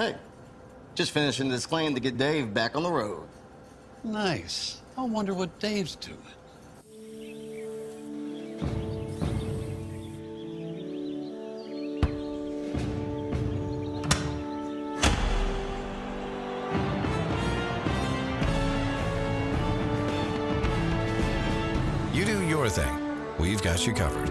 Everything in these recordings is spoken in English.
Hey, just finishing this claim to get Dave back on the road. Nice. I wonder what Dave's doing. You do your thing. We've got you covered.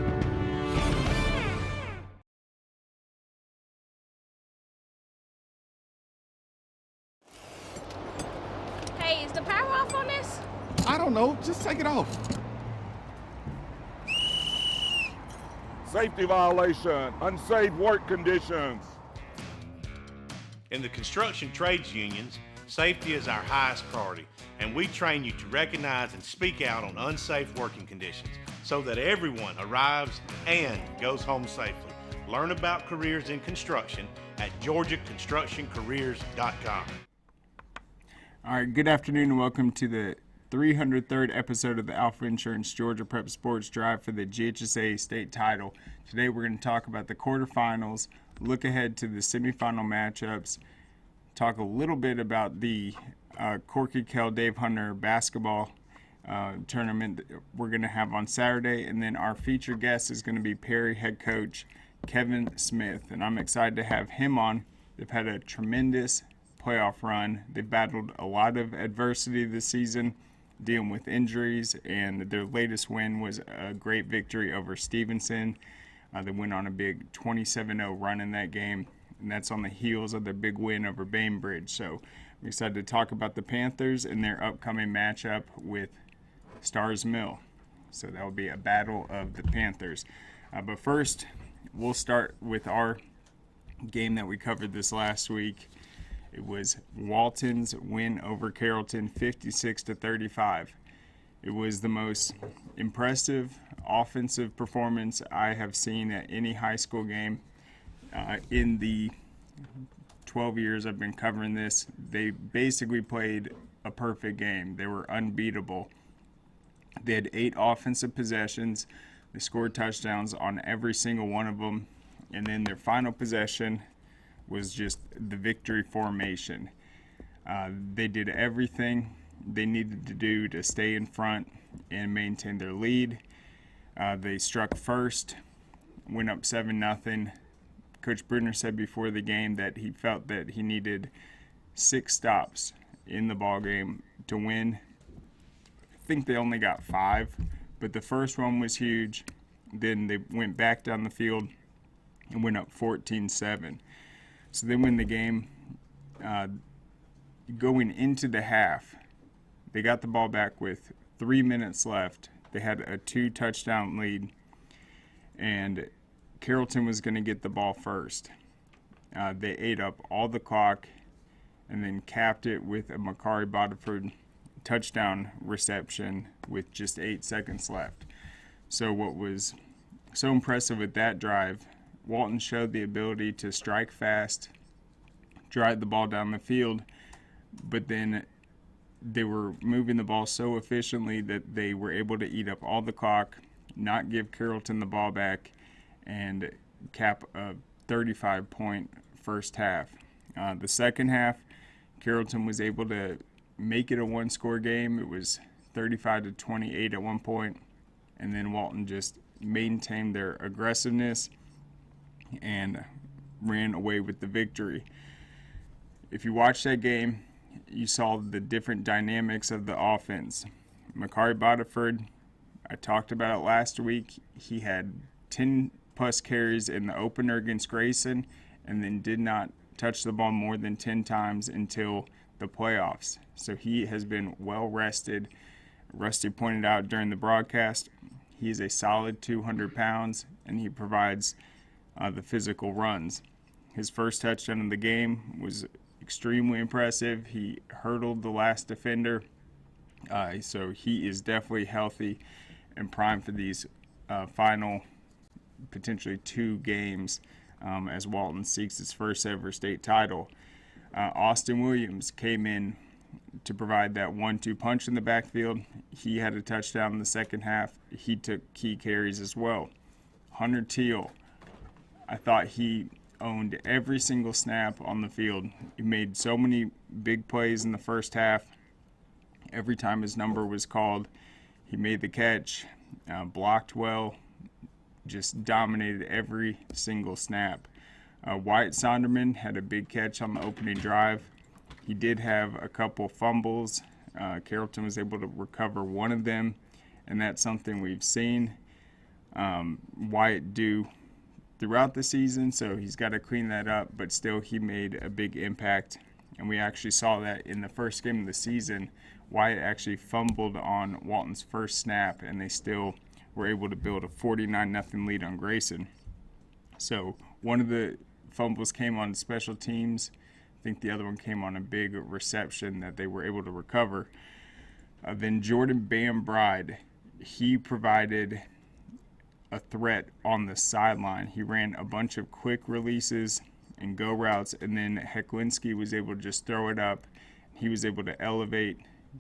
Hey, is the power off on this? I don't know. Just take it off. Safety violation, unsafe work conditions. In the construction trades unions, safety is our highest priority, and we train you to recognize and speak out on unsafe working conditions so that everyone arrives and goes home safely. Learn about careers in construction at georgiaconstructioncareers.com. All right, good afternoon and welcome to the 303rd episode of the Alfa Insurance Georgia Prep Sports Drive for the GHSA State Title. Today we're going to talk about the quarterfinals, look ahead to the semifinal matchups, talk a little bit about the Corky Kell Dave Hunter basketball tournament that we're going to have on Saturday, and then our featured guest is going to be Perry head coach Kevin Smith, and I'm excited to have him on. They've had a tremendous playoff run. They've battled a lot of adversity this season, dealing with injuries, and their latest win was a great victory over Stevenson. They went on a big 27-0 run in that game, and that's on the heels of their big win over Bainbridge. So I'm excited to talk about the Panthers and their upcoming matchup with Stars Mill. So that will be a battle of the Panthers. But first, we'll start with our game that we covered this last week. It was Walton's win over Carrollton, 56-35. It was the most impressive offensive performance I have seen at any high school game in the 12 years I've been covering this. They basically played a perfect game. They were unbeatable. They had 8 offensive possessions. They scored touchdowns on every single one of them. And then their final possession was just the victory formation. They did everything they needed to do to stay in front and maintain their lead. They struck first, went up 7-0. Coach Brunner said before the game that he felt that he needed 6 stops in the ball game to win. I think they only got 5, but the first one was huge. Then they went back down the field and went up 14-7. So they win the game. Going into the half, they got the ball back with 3 minutes left. They had a 2-touchdown lead, and Carrollton was going to get the ball first. They ate up all the clock and then capped it with a Makari Bodiford touchdown reception with just 8 seconds left. So what was so impressive with that drive, Walton showed the ability to strike fast, drive the ball down the field, but then they were moving the ball so efficiently that they were able to eat up all the clock, not give Carrollton the ball back, and cap a 35-point first half. The second half, Carrollton was able to make it a one-score game. It was 35-28 at one point, and then Walton just maintained their aggressiveness and ran away with the victory. If you watch that game, you saw the different dynamics of the offense. Makari Bodiford, I talked about it last week. He had 10-plus carries in the opener against Grayson and then did not touch the ball more than 10 times until the playoffs. So he has been well rested. Rusty pointed out during the broadcast, he's a solid 200 pounds, and he provides the physical runs. His first touchdown in the game was extremely impressive. He hurdled the last defender, so he is definitely healthy and primed for these final potentially 2 games as Walton seeks its first ever state title. Austin Williams came in to provide that 1-2 punch in the backfield. He had a touchdown in the second half. He took key carries as well. Hunter Teal, I thought he owned every single snap on the field. He made so many big plays in the first half. Every time his number was called, he made the catch, blocked well, just dominated every single snap. Wyatt Sonderman had a big catch on the opening drive. He did have a couple fumbles. Carrollton was able to recover one of them, and that's something we've seen Wyatt do throughout the season, so he's got to clean that up, but still he made a big impact, and we actually saw that in the first game of the season. Wyatt actually fumbled on Walton's first snap, and they still were able to build a 49-0 lead on Grayson. So one of the fumbles came on special teams. I think the other one came on a big reception that they were able to recover. Then Jordan Bam Bride, he provided a threat on the sideline. He ran a bunch of quick releases and go routes, and then Heklinski was able to just throw it up. He was able to elevate,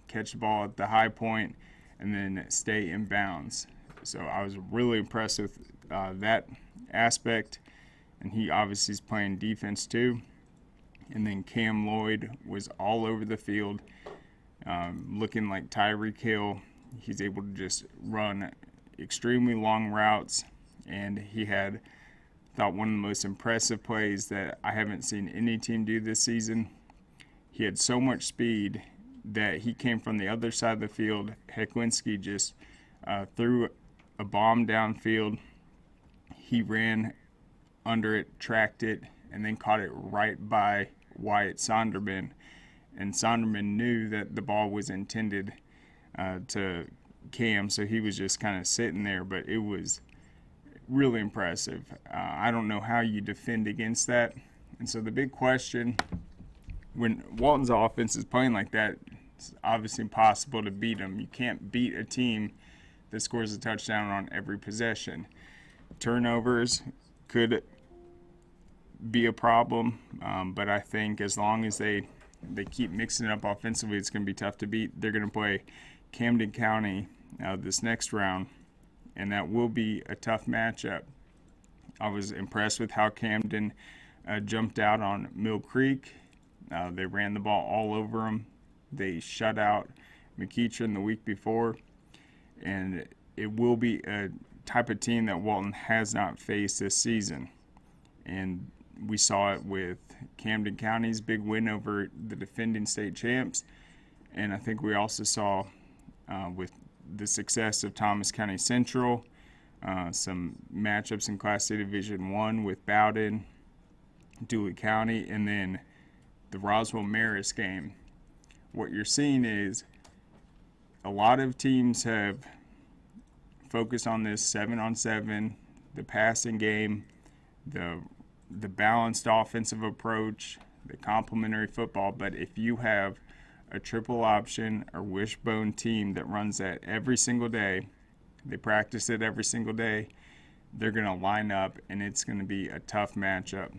catch the ball at the high point, and then stay in bounds. So I was really impressed with that aspect, and he obviously is playing defense too. And then Cam Lloyd was all over the field, looking like Tyreek Hill. He's able to just run extremely long routes, and he had, thought, one of the most impressive plays that I haven't seen any team do this season. He had so much speed that he came from the other side of the field. Heklinski just threw a bomb downfield. He ran under it, tracked it, and then caught it right by Wyatt Sonderman. And Sonderman knew that the ball was intended to Cam, so he was just kind of sitting there, but it was really impressive. I don't know how you defend against that. And so the big question, when Walton's offense is playing like that, it's obviously impossible to beat them. You can't beat a team that scores a touchdown on every possession. Turnovers could be a problem, but I think as long as they keep mixing it up offensively, it's going to be tough to beat. They're going to play Camden County this next round, and that will be a tough matchup. I was impressed with how Camden jumped out on Mill Creek. They ran the ball all over them. They shut out McEachern the week before, and it will be a type of team that Walton has not faced this season. And we saw it with Camden County's big win over the defending state champs, and I think we also saw with the success of Thomas County Central, some matchups in Class C Division I with Bowden, Dewey County, and then the Roswell-Marist game. What you're seeing is a lot of teams have focused on this 7-on-7, the passing game, the balanced offensive approach, the complementary football. But if you have a triple option or wishbone team that runs that every single day, they practice it every single day, they're going to line up, and it's going to be a tough matchup.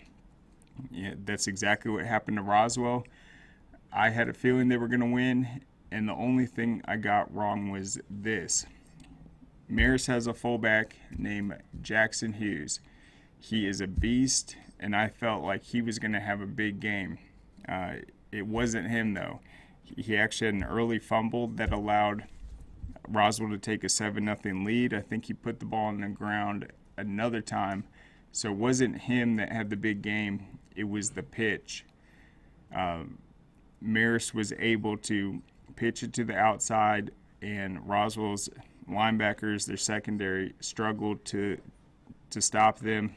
Yeah, that's exactly what happened to Roswell. I had a feeling they were going to win, and the only thing I got wrong was this. Marist has a fullback named Jackson Hughes. He is a beast, and I felt like he was going to have a big game. It wasn't him, though. He actually had an early fumble that allowed Roswell to take a 7-0 lead. I think he put the ball on the ground another time. So it wasn't him that had the big game. It was the pitch. Marist was able to pitch it to the outside, and Roswell's linebackers, their secondary, struggled to stop them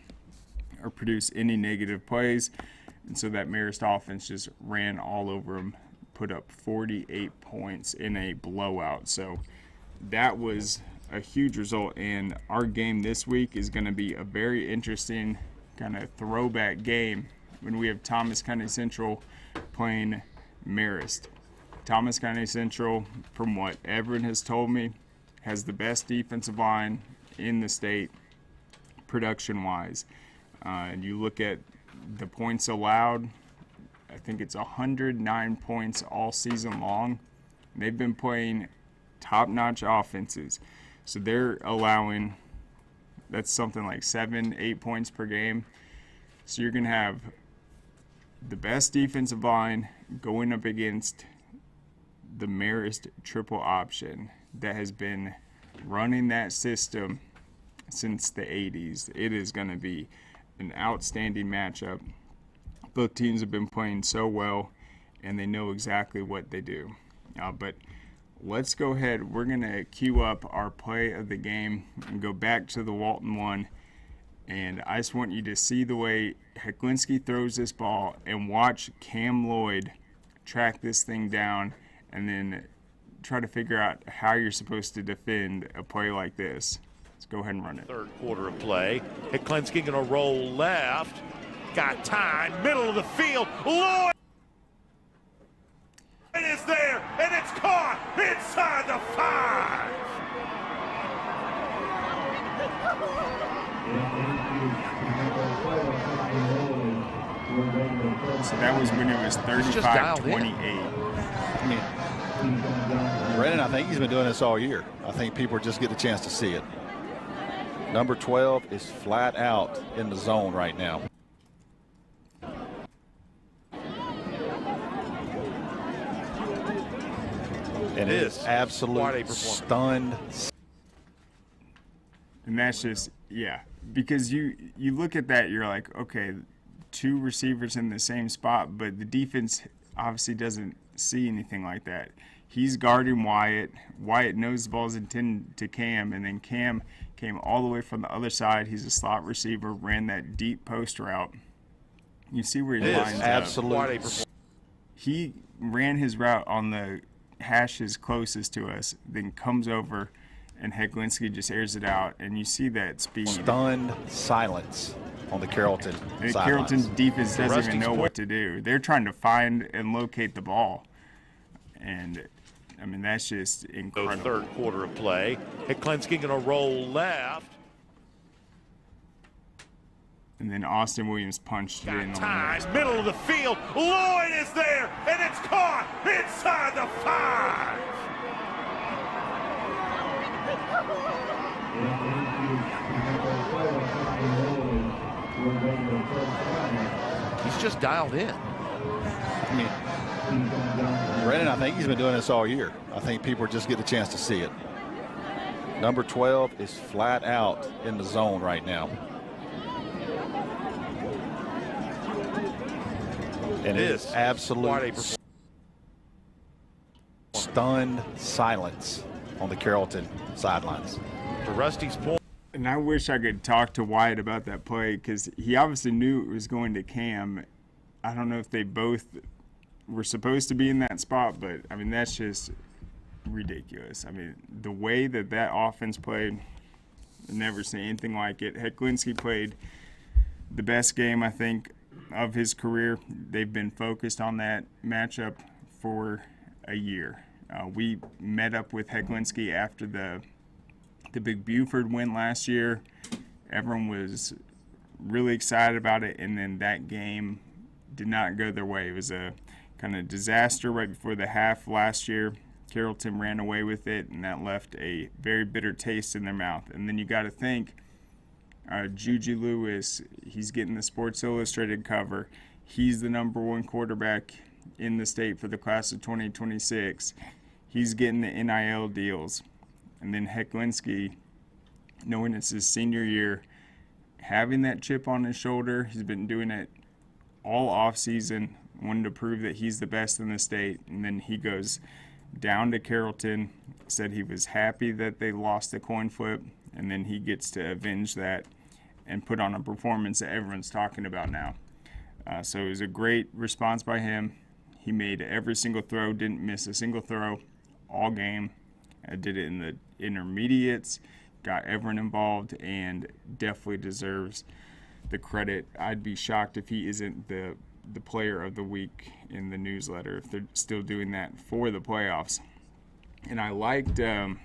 or produce any negative plays. And so that Marist offense just ran all over them, put up 48 points in a blowout. So that was a huge result, and our game this week is going to be a very interesting kind of throwback game when we have Thomas County Central playing Marist. Thomas County Central, from what everyone has told me, has the best defensive line in the state production-wise. And you look at the points allowed, I think it's 109 points all season long. They've been playing top-notch offenses. So they're allowing, that's something like 7-8 points per game. So you're going to have the best defensive line going up against the Marist triple option that has been running that system since the 80s. It is going to be an outstanding matchup. Both teams have been playing so well, and they know exactly what they do. But let's go ahead. We're going to queue up our play of the game and go back to the Walton one. And I just want you to see the way Heklinski throws this ball and watch Cam Lloyd track this thing down and then try to figure out how you're supposed to defend a play like this. Let's go ahead and run it. Third quarter of play. Heklinski going to roll left. Got time. Middle of the field. Lloyd is there, and it's caught inside the 5. So that was when it was 35-28. I mean, Brennan, I think he's been doing this all year. I think people just get the chance to see it. Number 12 is flat out in the zone right now. And it is absolute stunned. And that's just, yeah, because you look at that, you're like, okay, 2 receivers in the same spot, but the defense obviously doesn't see anything like that. He's guarding Wyatt. Wyatt knows the ball's intended to Cam, and then Cam came all the way from the other side. He's a slot receiver, ran that deep post route. You see where he lines up. He ran his route on the hashes closest to us, then comes over, and Heklinski just airs it out, and you see that speed. Stunned silence on the Carrollton sidelines. Carrollton's defense doesn't even know what to do. They're trying to find and locate the ball. And, I mean, that's just incredible. Third quarter of play. Heklinski going to roll left. And then Austin Williams punched it in on the next play. Middle of the field. Lloyd is there, and it's caught inside the 5. He's just dialed in. I mean, Brennan, I think he's been doing this all year. I think people just get the chance to see it. Number 12 is flat out in the zone right now. And it is absolute stunned silence on the Carrollton sidelines. To Rusty's point. And I wish I could talk to Wyatt about that play because he obviously knew it was going to Cam. I don't know if they both were supposed to be in that spot, but, I mean, that's just ridiculous. I mean, the way that offense played, I've never seen anything like it. Heklinski played the best game, I think, of his career. They've been focused on that matchup for a year. We met up with Heklinski after the big Buford win last year. Everyone was really excited about it, and then that game did not go their way. It was a kind of disaster right before the half last year. Carrollton ran away with it, and that left a very bitter taste in their mouth. And then you got to think, Juju Lewis, he's getting the Sports Illustrated cover. He's the #1 quarterback in the state for the class of 2026. He's getting the NIL deals. And then Heklinski, knowing it's his senior year, having that chip on his shoulder, he's been doing it all offseason, wanted to prove that he's the best in the state. And then he goes down to Carrollton, said he was happy that they lost the coin flip, and then he gets to avenge that and put on a performance that everyone's talking about now. So it was a great response by him. He made every single throw, didn't miss a single throw all game. Did it in the intermediates, got everyone involved, and definitely deserves the credit. I'd be shocked if he isn't the player of the week in the newsletter, if they're still doing that for the playoffs. And I liked the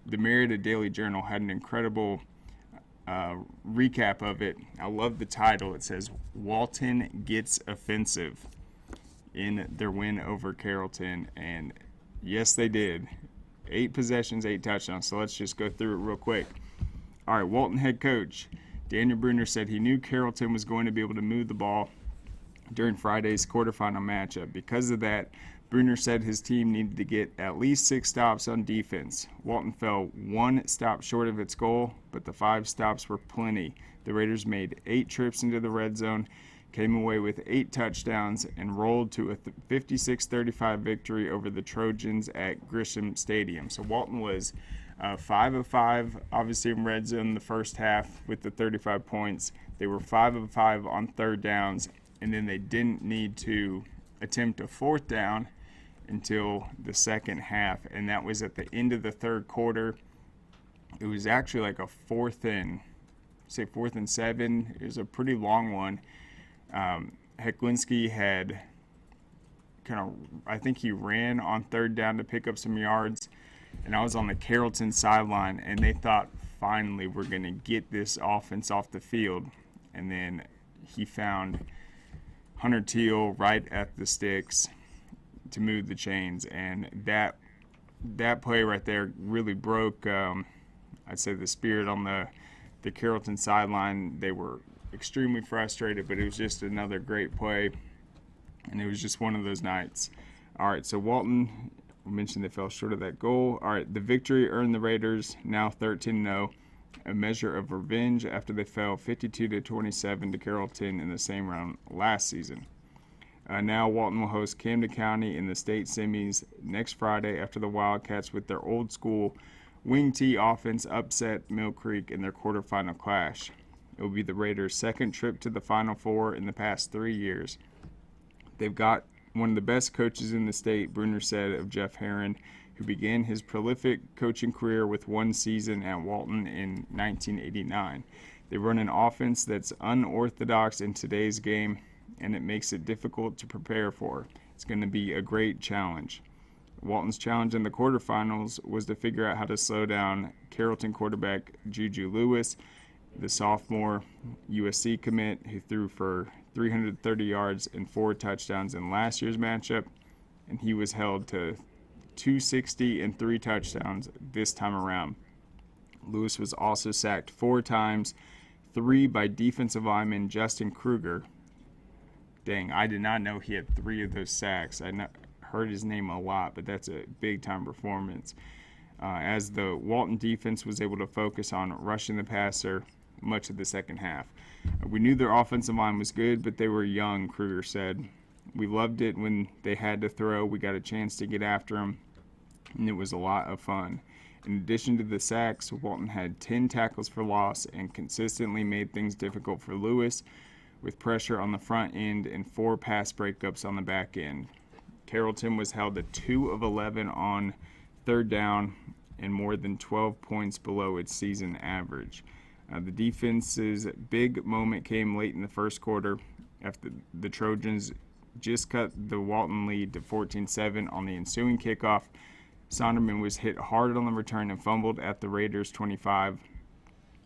Marietta Daily Journal had an incredible recap of it. I love the title. It says, Walton gets offensive in their win over Carrollton. And yes, they did. 8 possessions, 8 touchdowns. So let's just go through it real quick. All right, Walton head coach Daniel Bruner said he knew Carrollton was going to be able to move the ball during Friday's quarterfinal matchup. Because of that, Bruner said his team needed to get at least 6 stops on defense. Walton fell 1 stop short of its goal, but the 5 stops were plenty. The Raiders made 8 trips into the red zone, came away with 8 touchdowns, and rolled to a 56-35 victory over the Trojans at Grisham Stadium. So Walton was 5 of 5, obviously in red zone the first half with the 35 points. They were 5 of 5 on third downs, and then they didn't need to attempt a fourth down until the second half, and that was at the end of the third quarter. It was actually like a 4th and 7. It was a pretty long one. Hecklinski had I think he ran on third down to pick up some yards, and I was on the Carrollton sideline, and they thought finally we're going to get this offense off the field, and then he found Hunter Teal right at the sticks to move the chains, and that play right there really broke, I'd say, the spirit on the Carrollton sideline. They were extremely frustrated, but it was just another great play, and it was just one of those nights. All right, so Walton, we mentioned they fell short of that goal. All right, the victory earned the Raiders now 13-0, a measure of revenge after they fell 52-27 to Carrollton in the same round last season. Now Walton will host Camden County in the state semis next Friday after the Wildcats, with their old school wing T offense, upset Mill Creek in their quarterfinal clash. It will be the Raiders' second trip to the Final Four in the past 3 years. They've got one of the best coaches in the state, Bruner said of Jeff Herron, who began his prolific coaching career with 1 season at Walton in 1989. They run an offense that's unorthodox in today's game, and it makes it difficult to prepare for. It's going to be a great challenge. Walton's challenge in the quarterfinals was to figure out how to slow down Carrollton quarterback Juju Lewis, the sophomore USC commit who threw for 330 yards and 4 touchdowns in last year's matchup, and he was held to 260 and 3 touchdowns this time around. Lewis was also sacked 4 times, 3 by defensive lineman Justin Kruger. Dang, I did not know he had 3 of those sacks. I heard his name a lot, but that's a big-time performance. As the Walton defense was able to focus on rushing the passer much of the second half. We knew their offensive line was good, but they were young, Kruger said. We loved it when they had to throw. We got a chance to get after them, and it was a lot of fun. In addition to the sacks, Walton had 10 tackles for loss and consistently made things difficult for Lewis, with pressure on the front end and 4 pass breakups on the back end. Carrollton was held to 2 of 11 on third down and more than 12 points below its season average. The defense's big moment came late in the first quarter after the Trojans just cut the Walton lead to 14-7 on the ensuing kickoff. Sonderman was hit hard on the return and fumbled at the Raiders' 25.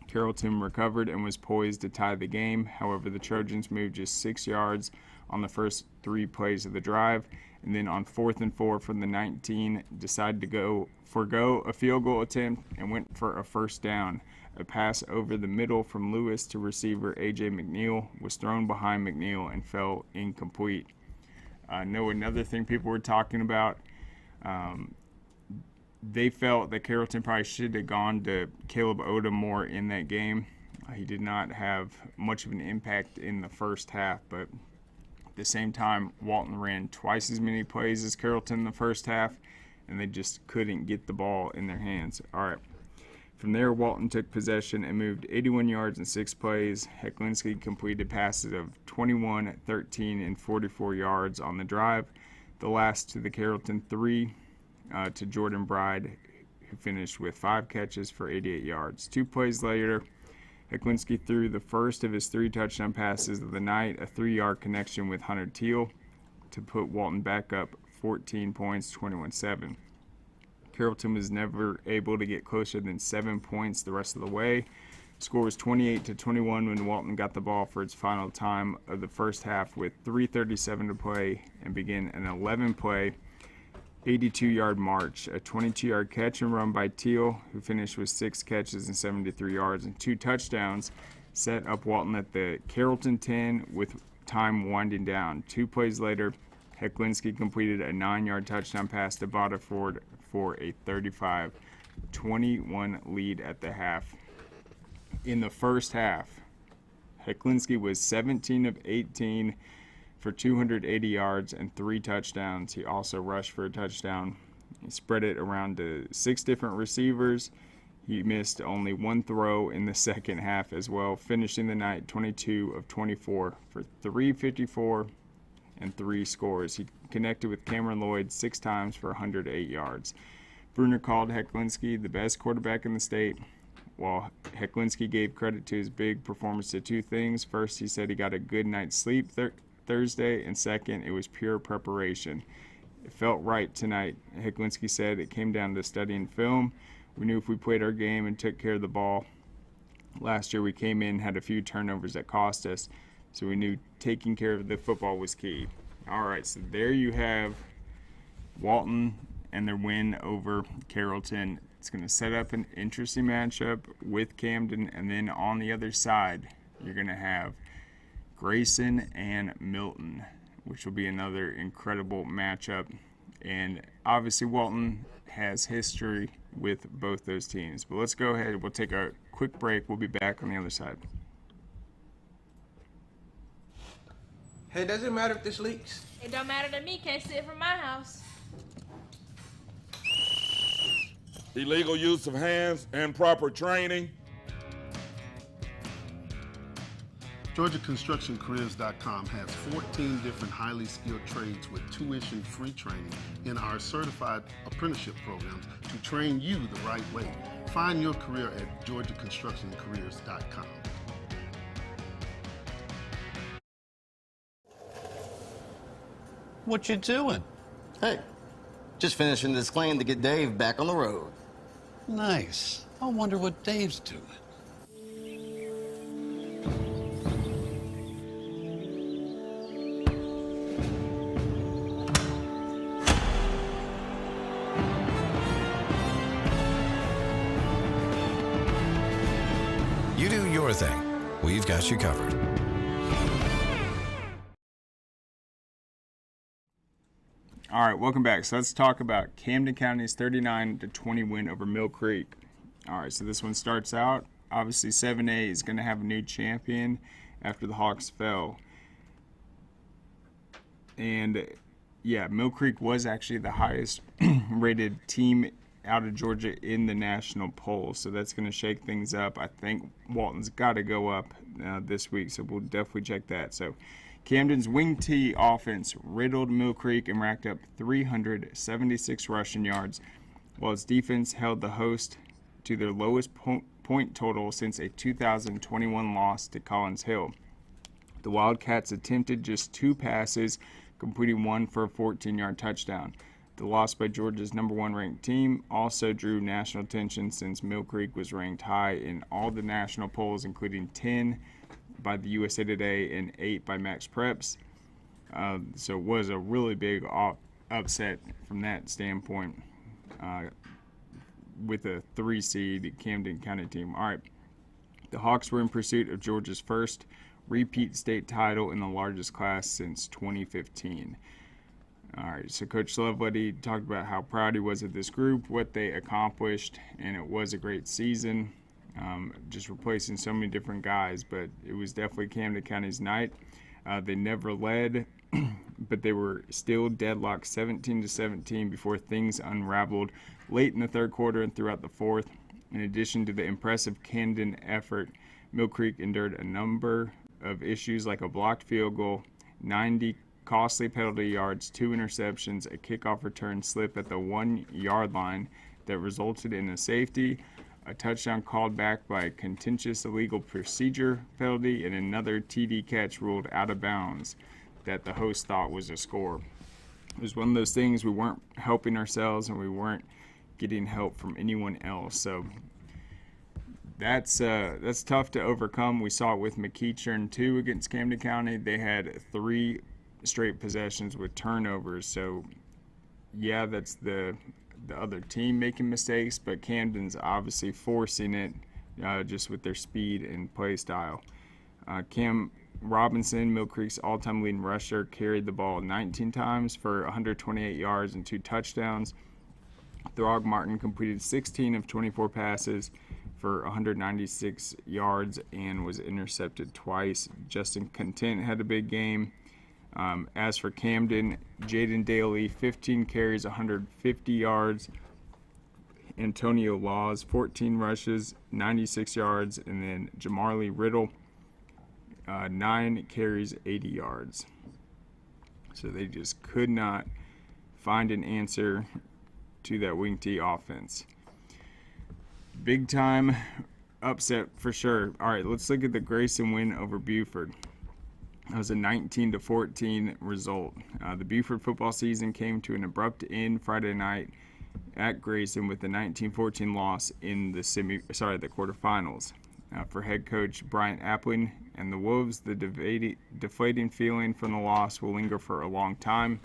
Carrollton recovered and was poised to tie the game. However, the Trojans moved just 6 yards on the first 3 plays of the drive, and then on 4th and 4 from the 19, decided to forego a field goal attempt and went for a first down. A pass over the middle from Lewis to receiver A.J. McNeil was thrown behind McNeil and fell incomplete. Another thing people were talking about, they felt that Carrollton probably should have gone to Caleb Odom more in that game. He did not have much of an impact in the first half, but at the same time, Walton ran twice as many plays as Carrollton in the first half, and they just couldn't get the ball in their hands. All right. From there, Walton took possession and moved 81 yards in 6 plays. Hecklinski completed passes of 21, 13, and 44 yards on the drive. The last to the Carrollton 3 to Jordan Bride, who finished with 5 catches for 88 yards. 2 plays later, Hecklinski threw the first of his 3 touchdown passes of the night, a 3-yard connection with Hunter Teal to put Walton back up 14 points, 21-7. Carrollton was never able to get closer than 7 points the rest of the way. The score was 28-21 when Walton got the ball for its final time of the first half with 3:37 to play and began an 11-play, 82-yard march, a 22-yard catch and run by Teal, who finished with 6 catches and 73 yards and 2 touchdowns, set up Walton at the Carrollton 10 with time winding down. 2 plays later, Hecklinski completed a 9-yard touchdown pass to Bodiford for a 35-21 lead at the half. In the first half, Hecklinski was 17 of 18 for 280 yards and 3 touchdowns. He also rushed for a touchdown. He spread it around to 6 different receivers. He missed only 1 throw in the second half as well, finishing the night 22 of 24 for 354 and 3 scores. He connected with Cameron Lloyd 6 times for 108 yards. Bruner called Hecklinski the best quarterback in the state, while Hecklinski gave credit to his big performance to 2 things. First, he said he got a good night's sleep Thursday, and second, it was pure preparation. It felt right tonight, Hecklinski said. It came down to studying film. We knew if we played our game and took care of the ball. Last year we came in, had a few turnovers that cost us, so we knew taking care of the football was key. All right, so there you have Walton and their win over Carrollton. It's going to set up an interesting matchup with Camden, and then on the other side, you're going to have Grayson and Milton, which will be another incredible matchup. And obviously Walton has history with both those teams. But let's go ahead. We'll take a quick break. We'll be back on the other side. Hey, does it matter if this leaks? It don't matter to me. Can't see it from my house. Illegal use of hands, improper training. GeorgiaConstructionCareers.com has 14 different highly skilled trades with tuition-free training in our certified apprenticeship programs to train you the right way. Find your career at GeorgiaConstructionCareers.com. What you doing? Hey, just finishing this claim to get Dave back on the road. Nice. I wonder what Dave's doing. You do your thing. We've got you covered. All right, welcome back. So let's talk about Camden County's 39-20 win over Mill Creek. All right, so this one starts out. Obviously, 7A is going to have a new champion after the Hawks fell. And, yeah, Mill Creek was actually the highest rated team out of Georgia in the national poll, so that's going to shake things up. I think Walton's got to go up this week, so we'll definitely check that. So Camden's wing T offense riddled Mill Creek and racked up 376 rushing yards, while its defense held the host to their lowest point total since a 2021 loss to Collins Hill. The Wildcats attempted just 2 passes, completing 1 for a 14-yard touchdown. The loss by Georgia's #1 ranked team also drew national attention since Mill Creek was ranked high in all the national polls, including 10 by the USA Today and 8 by Max Preps. So it was a really big upset from that standpoint with a 3 seed Camden County team. All right, the Hawks were in pursuit of Georgia's first repeat state title in the largest class since 2015. All right, so Coach Lovelady talked about how proud he was of this group, what they accomplished, and it was a great season. Just replacing so many different guys, but it was definitely Camden County's night. They never led, but they were still deadlocked 17-17 before things unraveled late in the third quarter and throughout the fourth. In addition to the impressive Camden effort, Mill Creek endured a number of issues like a blocked field goal, 90 costly penalty yards, 2 interceptions, a kickoff return slip at the 1-yard line that resulted in a safety, a touchdown called back by a contentious illegal procedure penalty, and another TD catch ruled out of bounds that the host thought was a score. It was one of those things we weren't helping ourselves and we weren't getting help from anyone else. So that's tough to overcome. We saw it with McEachern too against Camden County. They had 3 straight possessions with turnovers. So yeah, that's the other team making mistakes, but Camden's obviously forcing it just with their speed and play style. Cam Robinson, Mill Creek's all-time leading rusher, carried the ball 19 times for 128 yards and 2 touchdowns. Throgmorton completed 16 of 24 passes for 196 yards and was intercepted twice. Justin Content had a big game. As for Camden, Jaden Daly, 15 carries, 150 yards. Antonio Laws, 14 rushes, 96 yards. And then Jamarly Riddle, 9 carries, 80 yards. So they just could not find an answer to that wing T offense. Big time upset for sure. All right, let's look at the Grayson win over Buford. That was a 19-14 result. The Buford football season came to an abrupt end Friday night at Grayson with the 19-14 loss in the quarterfinals. For head coach Bryant Appling and the Wolves, the deflating feeling from the loss will linger for a long time.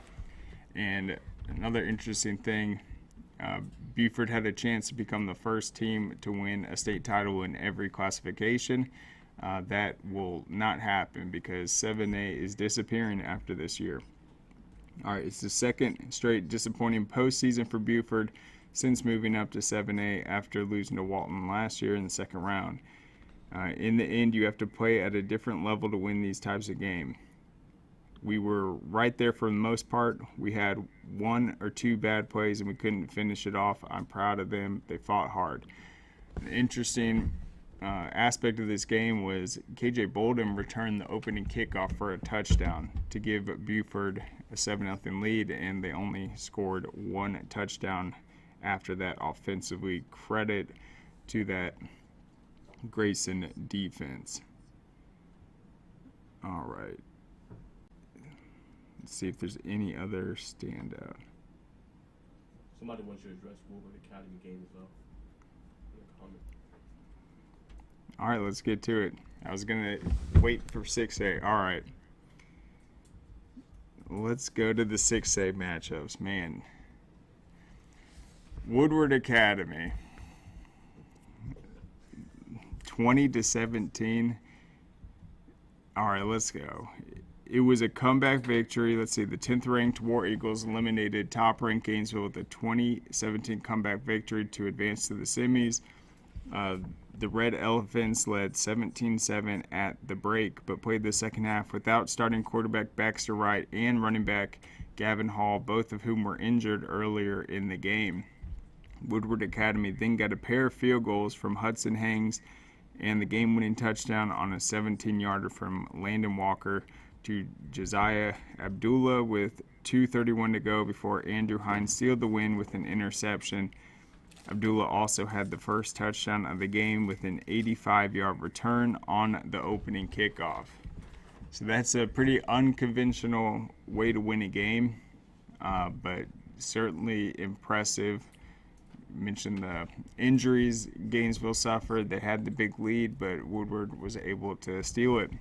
And another interesting thing, Buford had a chance to become the first team to win a state title in every classification. That will not happen because 7A is disappearing after this year. All right, it's the second straight disappointing postseason for Buford since moving up to 7A after losing to Walton last year in the second round. In the end, you have to play at a different level to win these types of games. We were right there for the most part. We had 1 or 2 bad plays and we couldn't finish it off. I'm proud of them. They fought hard. An interesting aspect of this game was KJ Bolden returned the opening kickoff for a touchdown to give Buford a 7-0 lead, and they only scored 1 touchdown after that offensively. Credit to that Grayson defense. All right. Let's see if there's any other standout. Somebody wants you to address Woodward Academy game as well. All right, let's get to it. I was going to wait for 6A. All right. Let's go to the 6A matchups. Man. Woodward Academy. 20-17. All right, let's go. It was a comeback victory. Let's see, the 10th ranked War Eagles eliminated top ranked Gainesville with a 2017 comeback victory to advance to the semis. The Red Elephants led 17-7 at the break, but played the second half without starting quarterback Baxter Wright and running back Gavin Hall, both of whom were injured earlier in the game. Woodward Academy then got a pair of field goals from Hudson Hangs and the game-winning touchdown on a 17-yarder from Landon Walker to Josiah Abdullah with 2:31 to go before Andrew Hines sealed the win with an interception. Abdullah also had the first touchdown of the game with an 85-yard return on the opening kickoff. So that's a pretty unconventional way to win a game, but certainly impressive. Mentioned the injuries Gainesville suffered. They had the big lead, but Woodward was able to steal it.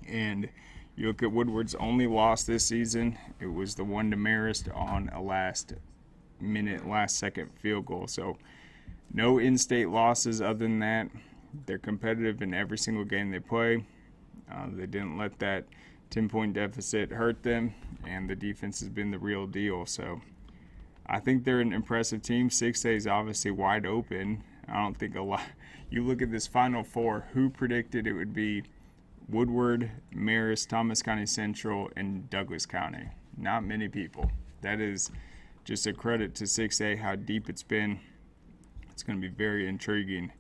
And you look at Woodward's only loss this season, it was the one to Marist on a last-minute, last-second field goal. So no in-state losses other than that. They're competitive in every single game they play. They didn't let that 10-point deficit hurt them, and the defense has been the real deal. So I think they're an impressive team. 6A is obviously wide open. I don't think a lot. You look at this Final Four, who predicted it would be Woodward, Marist, Thomas County Central, and Douglas County? Not many people. That is just a credit to 6A, how deep it's been. It's going to be very intriguing.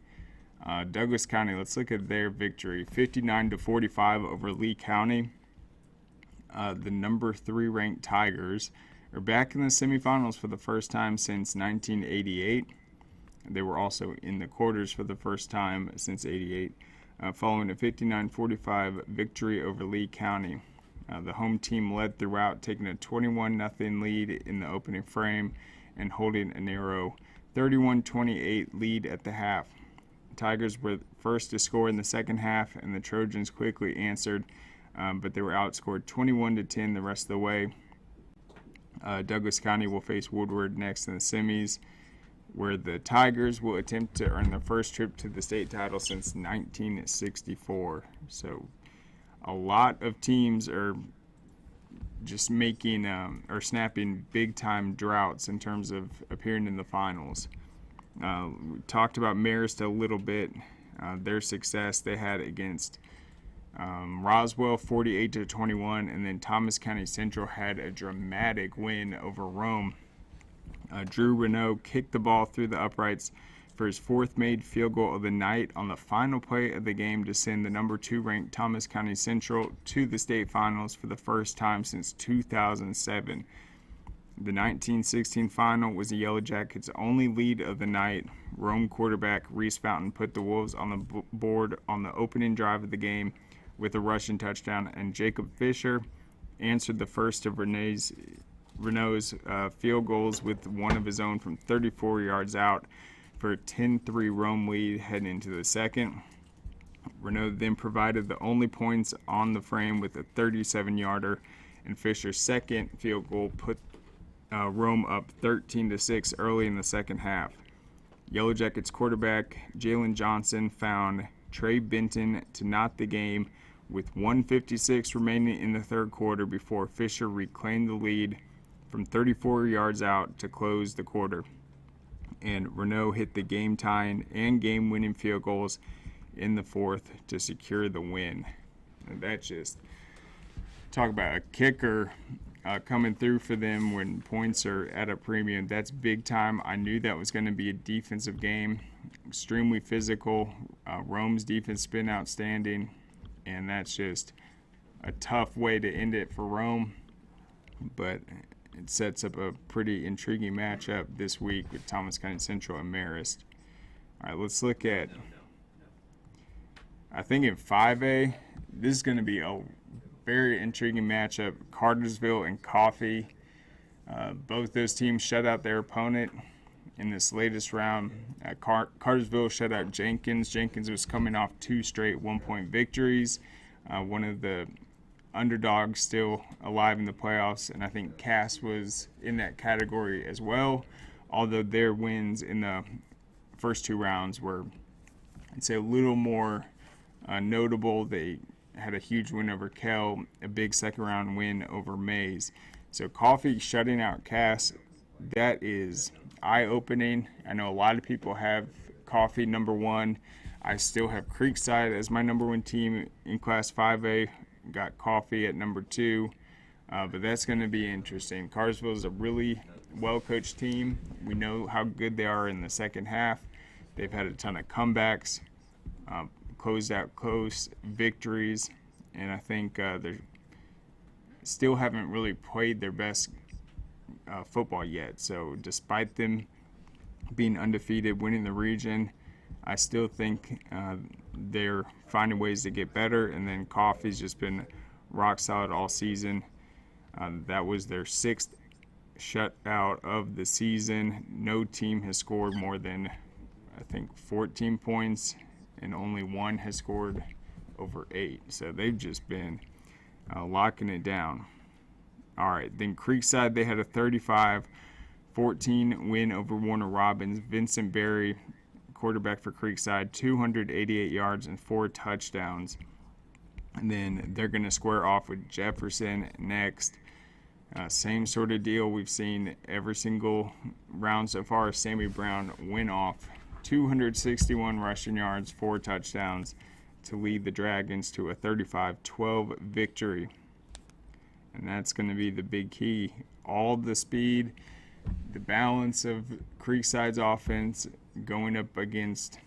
Douglas County, let's look at their victory. 59-45 over Lee County. The number 3 ranked Tigers are back in the semifinals for the first time since 1988. They were also in the quarters for the first time since '88, following a 59-45 victory over Lee County. The home team led throughout, taking a 21-0 lead in the opening frame and holding a narrow 31-28 lead at the half. Tigers were first to score in the second half, and the Trojans quickly answered, but they were outscored 21-10 the rest of the way. Douglas County will face Woodward next in the semis. where the Tigers will attempt to earn their first trip to the state title since 1964. So a lot of teams are just making or snapping big-time droughts in terms of appearing in the finals. We talked about Marist a little bit, their success they had against Roswell 48-21, and then Thomas County Central had a dramatic win over Rome. Drew Renault kicked the ball through the uprights for his fourth made field goal of the night on the final play of the game to send the number 2 ranked Thomas County Central to the state finals for the first time since 2007. The 1916 final was the Yellow Jackets' only lead of the night. Rome quarterback Reese Fountain put the Wolves on the board on the opening drive of the game with a rushing touchdown, and Jacob Fisher answered the first of Renault's field goals with one of his own from 34 yards out for a 10-3 Rome lead heading into the second. Renault then provided the only points on the frame with a 37-yarder, and Fisher's second field goal put Rome up 13-6 early in the second half. Yellow Jackets quarterback Jalen Johnson found Trey Benton to knot the game with 1:56 remaining in the third quarter before Fisher reclaimed the lead from 34 yards out to close the quarter. And Renault hit the game-tying and game-winning field goals in the fourth to secure the win. And that's just, talk about a kicker coming through for them when points are at a premium. That's big time. I knew that was going to be a defensive game, extremely physical. Rome's defense has been outstanding, and that's just a tough way to end it for Rome. But it sets up a pretty intriguing matchup this week with Thomas County Central and Marist. All right, let's look at, I think in 5A, this is going to be a very intriguing matchup. Cartersville and Coffee. Both those teams shut out their opponent in this latest round. Cartersville shut out Jenkins. Jenkins was coming off 2 straight 1-point victories. One of the underdogs still alive in the playoffs, and I think Cass was in that category as well, although their wins in the first 2 rounds were, I'd say, a little more notable. They had a huge win over Kell, a big second round win over Mays. So Coffee shutting out Cass, that is eye-opening. I know a lot of people have Coffee number 1. I still have Creekside as my number 1 team in Class 5A. Got Coffee at number 2, but that's going to be interesting. Cartersville is a really well-coached team. We know how good they are in the second half. They've had a ton of comebacks, closed out close victories, and I think they still haven't really played their best football yet. So despite them being undefeated, winning the region, I still think they're finding ways to get better. And then Coffee's just been rock solid all season. That was their 6th shutout of the season. No team has scored more than, I think, 14 points, and only one has scored over 8. So they've just been locking it down. All right, then Creekside, they had a 35-14 win over Warner Robins. Vincent Berry, quarterback for Creekside, 288 yards and 4 touchdowns. And then they're going to square off with Jefferson next. Same sort of deal we've seen every single round so far. Sammy Brown went off 261 rushing yards, 4 touchdowns to lead the Dragons to a 35-12 victory. And that's going to be the big key. All the speed, the balance of Creekside's offense going up against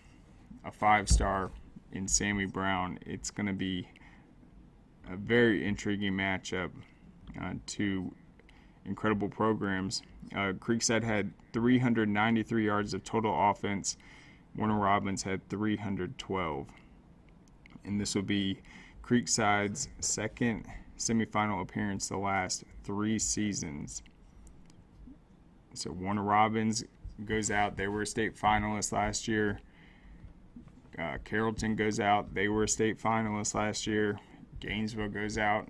a 5-star in Sammy Brown. It's going to be a very intriguing matchup. Two incredible programs. Creekside had 393 yards of total offense. Warner Robins had 312. And this will be Creekside's second semifinal appearance the last 3 seasons. So Warner Robins goes out. They were a state finalist last year. Carrollton goes out. They were a state finalist last year. Gainesville goes out,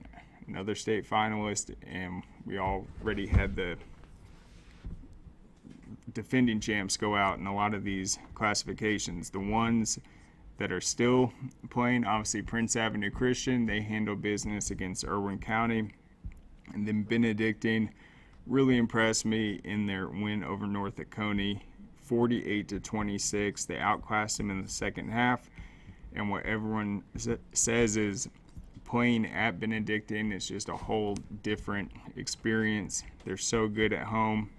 another state finalist, and we already had the defending champs go out in a lot of these classifications. The ones that are still playing, obviously Prince Avenue Christian, they handle business against Irwin County. And then Benedictine really impressed me in their win over North Oconee, 48-26. They outclassed them in the second half. And what everyone says is playing at Benedictine is just a whole different experience. They're so good at home.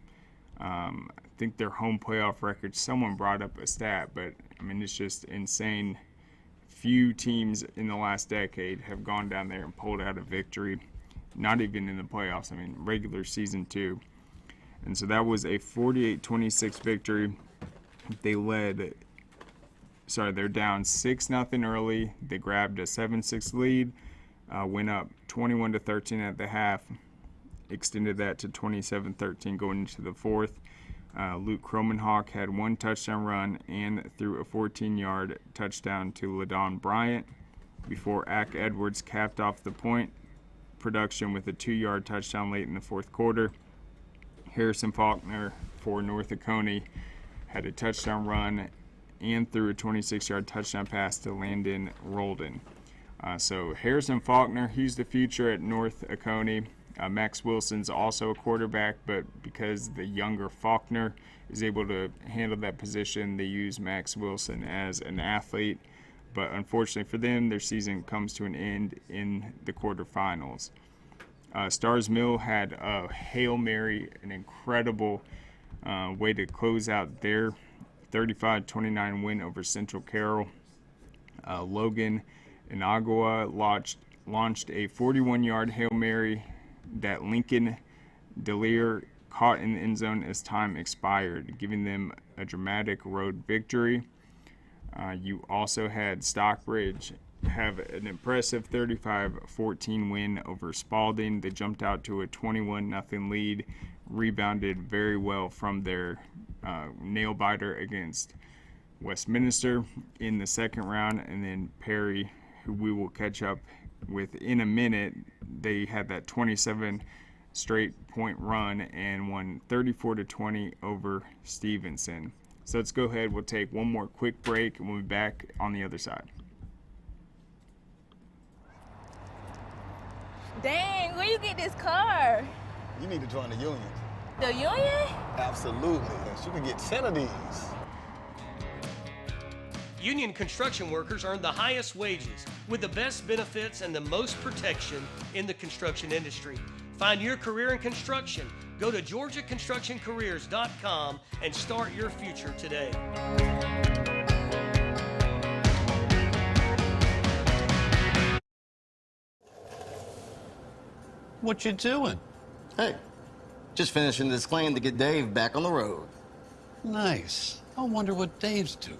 I think their home playoff record, someone brought up a stat, but I mean, it's just insane. Few teams in the last decade have gone down there and pulled out a victory, not even in the playoffs, I mean, regular season too. And so that was a 48-26 victory. They're down 6-0 early. They grabbed a 7-6 lead, went up 21-13 at the half, extended that to 27-13 going into the fourth. Luke Cromenhawk had one touchdown run and threw a 14-yard touchdown to LaDon Bryant before Ack Edwards capped off the point production with a 2-yard touchdown late in the fourth quarter. Harrison Faulkner for North Oconee had a touchdown run and threw a 26-yard touchdown pass to Landon Roldan. So Harrison Faulkner, he's the future at North Oconee. Max Wilson's also a quarterback, but because the younger Faulkner is able to handle that position, they use Max Wilson as an athlete. But unfortunately for them, their season comes to an end in the quarterfinals. Stars Mill had a Hail Mary, an incredible way to close out their 35-29 win over Central Carroll. Logan Inaugural launched a 41-yard Hail Mary that Lincoln Delear caught in the end zone as time expired, giving them a dramatic road victory. You also had Stockbridge have an impressive 35-14 win over Spalding. They jumped out to a 21-0 lead, rebounded very well from their nail-biter against Westminster in the second round, and then Perry, who we will catch up with in a minute, they had that 27 straight point run and won 34-20 over Stevenson. So let's go ahead, we'll take one more quick break and we'll be back on the other side. Dang, where you get this car? You need to join the union. The union? Absolutely. You can get 10 of these. Union construction workers earn the highest wages with the best benefits and the most protection in the construction industry. Find your career in construction. Go to GeorgiaConstructionCareers.com and start your future today. What you doing? Hey, just finishing this claim to get Dave back on the road. Nice. I wonder what Dave's doing.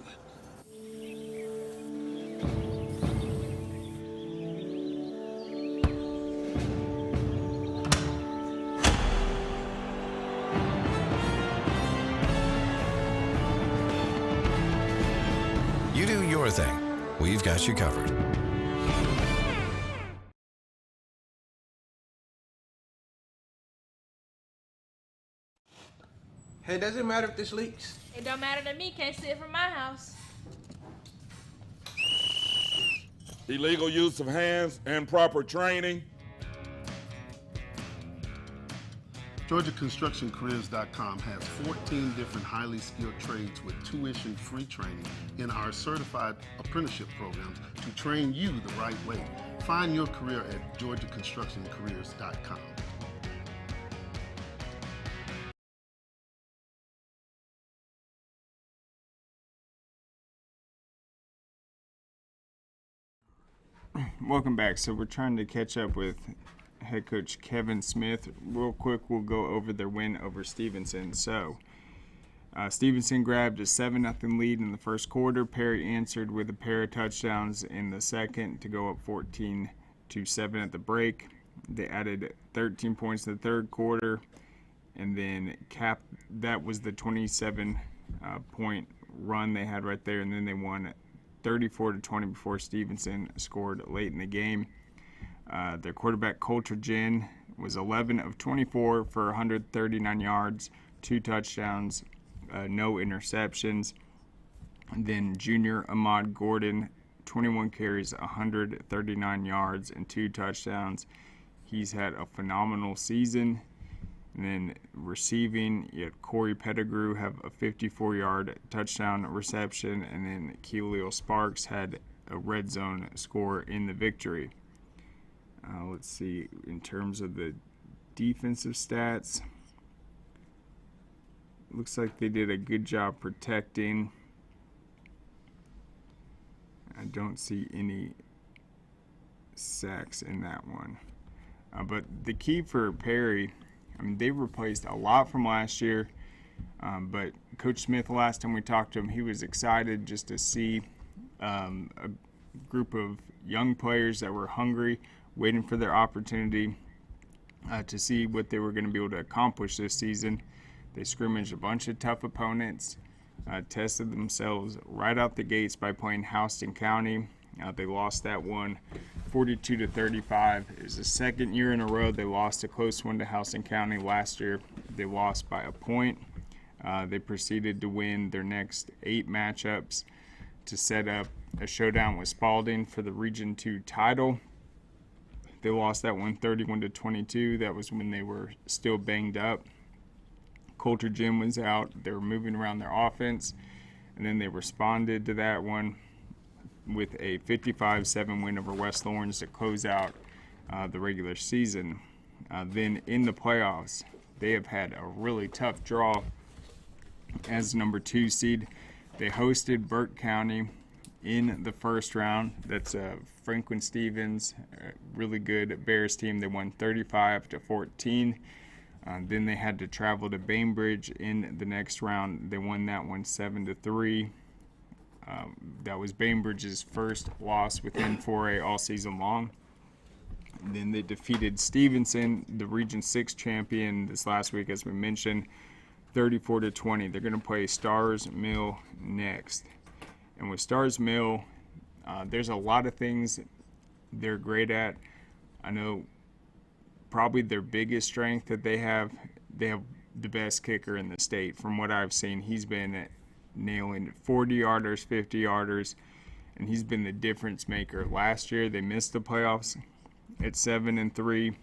You do your thing. We've got you covered. Hey, does it matter if this leaks? It don't matter to me, can't see it from my house. Illegal use of hands and proper training. GeorgiaConstructionCareers.com has 14 different highly skilled trades with tuition-free training in our certified apprenticeship programs to train you the right way. Find your career at GeorgiaConstructionCareers.com. Welcome back. So we're trying to catch up with head coach Kevin Smith. Real quick, we'll go over their win over Stevenson. So Stevenson grabbed a 7-0 lead in the first quarter. Perry answered with a pair of touchdowns in the second to go up 14-7 at the break. They added 13 points in the third quarter, and then that was the 27 point run they had right there, and then they won 34-20 before Stevenson scored late in the game. Their quarterback Coulter Ginn was 11 of 24 for 139 yards, 2 touchdowns, no interceptions. And then junior Ahmad Gordon, 21 carries, 139 yards, and 2 touchdowns. He's had a phenomenal season. And then receiving, you had Corey Pettigrew have a 54-yard touchdown reception, and then Keelio Sparks had a red zone score in the victory. Let's see, in terms of the defensive stats, looks like they did a good job protecting. I don't see any sacks in that one. But the key for Perry, I mean, they replaced a lot from last year, but Coach Smith, last time we talked to him, he was excited just to see a group of young players that were hungry, waiting for their opportunity to see what they were going to be able to accomplish this season. They scrimmaged a bunch of tough opponents, tested themselves right out the gates by playing Houston County. They lost that one 42-35. It was the second year in a row they lost a close one to Houston County. Last year they lost by a point. They proceeded to win their next 8 matchups to set up a showdown with Spalding for the Region 2 title. They lost that one 31-22. That was when they were still banged up. Coulter Jim was out. They were moving around their offense, and then they responded to that one with a 55-7 win over West Lawrence to close out the regular season. Then in the playoffs, they have had a really tough draw as number 2 seed. They hosted Burke County in the first round. That's Franklin Stevens, a really good Bears team. They won 35-14. Then they had to travel to Bainbridge in the next round. They won that one 7-3. That was Bainbridge's first loss within 4A all season long. And then they defeated Stevenson, the Region 6 champion, this last week, as we mentioned, 34-20. They're going to play Stars Mill next. And with Stars Mill, there's a lot of things they're great at. I know probably their biggest strength that they have the best kicker in the state. From what I've seen, he's been nailing 40-yarders, 50-yarders, and he's been the difference maker. Last year, they missed the playoffs at 7-3.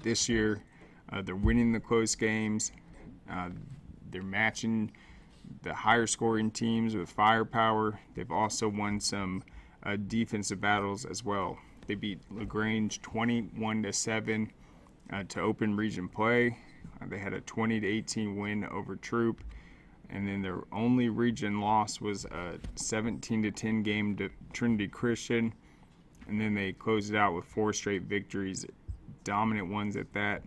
This year, they're winning the close games. They're matching the higher scoring teams with firepower. They've also won some defensive battles as well. They beat LaGrange 21-7 to open region play. They had a 20-18 win over Troop. And then their only region loss was a 17-10 game to Trinity Christian. And then they closed it out with 4 straight victories, dominant ones at that,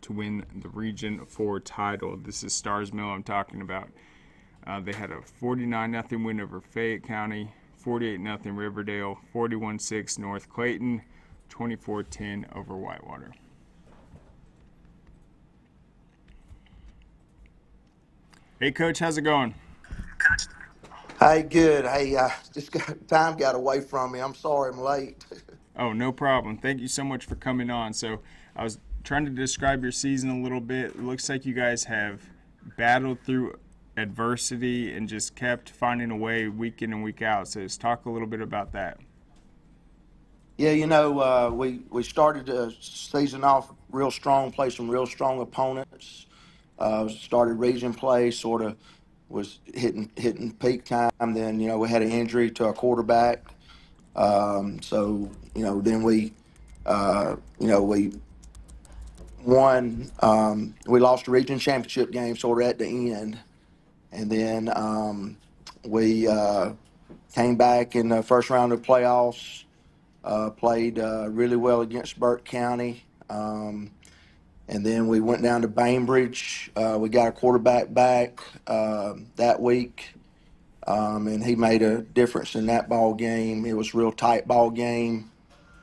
to win the Region 4 title. This is Stars Mill I'm talking about. They had a 49-0 win over Fayette County, 48-0 Riverdale, 41-6 North Clayton, 24-10 over Whitewater. Hey, Coach, how's it going? Hey, good. Hey, time got away from me. I'm sorry I'm late. Oh, no problem. Thank you so much for coming on. So I was trying to describe your season a little bit. It looks like you guys have battled through adversity and just kept finding a way week in and week out. So let's talk a little bit about that. Yeah, we started the season off real strong, played some real strong opponents. Started region play, sort of was hitting peak time. Then, we had an injury to our quarterback. Then we won. We lost the region championship game sort of at the end. And then we came back in the first round of playoffs, played really well against Burke County. And then we went down to Bainbridge. We got a quarterback back that week, and he made a difference in that ball game. It was a real tight ball game,